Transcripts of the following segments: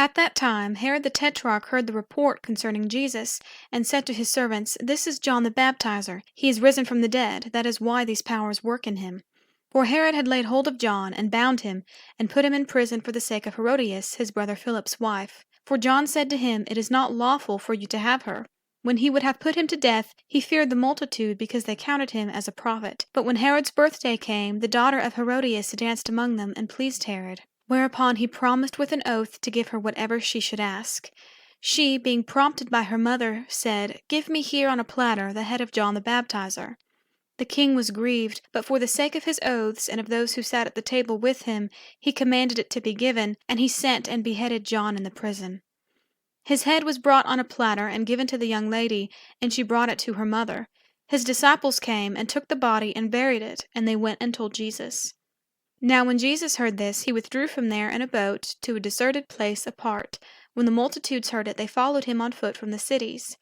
At that time Herod the Tetrarch heard the report concerning Jesus, and said to his servants, "This is John the Baptizer. He is risen from the dead. That is why these powers work in him." For Herod had laid hold of John, and bound him, and put him in prison for the sake of Herodias, his brother Philip's wife. For John said to him, "It is not lawful for you to have her." When he would have put him to death, he feared the multitude, because they counted him as a prophet. But when Herod's birthday came, the daughter of Herodias danced among them, and pleased Herod. Whereupon he promised with an oath to give her whatever she should ask. She, being prompted by her mother, said, "Give me here on a platter the head of John the Baptizer." The king was grieved, but for the sake of his oaths and of those who sat at the table with him, he commanded it to be given, and he sent and beheaded John in the prison. His head was brought on a platter and given to the young lady, and she brought it to her mother. His disciples came and took the body and buried it, and they went and told Jesus. Now when Jesus heard this, he withdrew from there in a boat to a deserted place apart. When the multitudes heard it, they followed him on foot from the cities.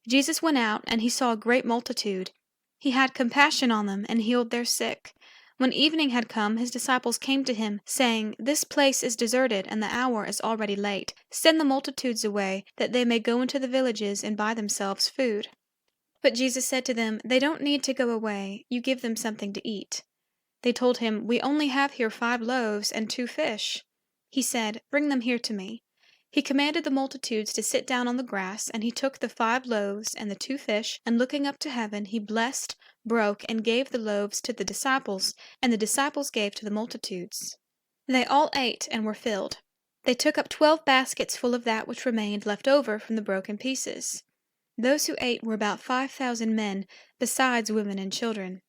Jesus went out, and he saw a great multitude. He had compassion on them, and healed their sick. When evening had come, his disciples came to him, saying, "This place is deserted, and the hour is already late. Send the multitudes away, that they may go into the villages and buy themselves food." But Jesus said to them, "They don't need to go away. You give them something to eat." They told him, "We only have here 5 loaves and 2 fish." He said, "Bring them here to me." He commanded the multitudes to sit down on the grass, and he took the 5 loaves and the 2 fish, and looking up to heaven, he blessed, broke, and gave the loaves to the disciples, and the disciples gave to the multitudes. They all ate and were filled. They took up 12 baskets full of that which remained left over from the broken pieces. Those who ate were about 5,000 men, besides women and children.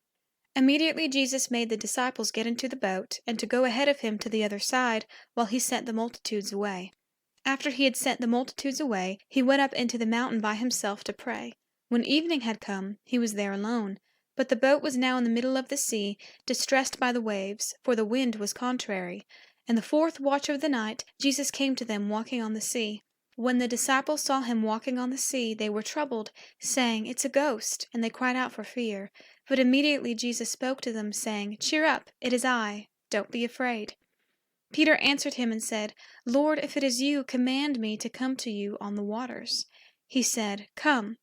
Immediately Jesus made the disciples get into the boat, and to go ahead of him to the other side, while he sent the multitudes away. After he had sent the multitudes away, he went up into the mountain by himself to pray. When evening had come, he was there alone. But the boat was now in the middle of the sea, distressed by the waves, for the wind was contrary. In the 4th watch of the night, Jesus came to them walking on the sea. When the disciples saw him walking on the sea, they were troubled, saying, "It's a ghost," and they cried out for fear. But immediately Jesus spoke to them, saying, "Cheer up, it is I. Don't be afraid." Peter answered him and said, "Lord, if it is you, command me to come to you on the waters." He said, "Come."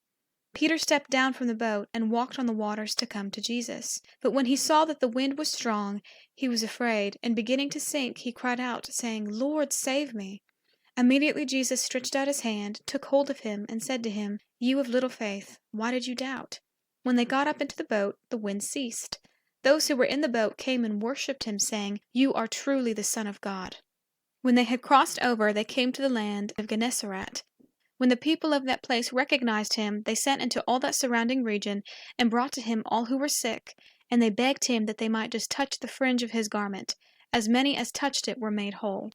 Peter stepped down from the boat and walked on the waters to come to Jesus. But when he saw that the wind was strong, he was afraid, and beginning to sink, he cried out, saying, "Lord, save me." Immediately Jesus stretched out his hand, took hold of him, and said to him, "You of little faith, why did you doubt?" When they got up into the boat, the wind ceased. Those who were in the boat came and worshipped him, saying, "You are truly the Son of God." When they had crossed over, they came to the land of Gennesaret. When the people of that place recognized him, they sent into all that surrounding region, and brought to him all who were sick, and they begged him that they might just touch the fringe of his garment. As many as touched it were made whole.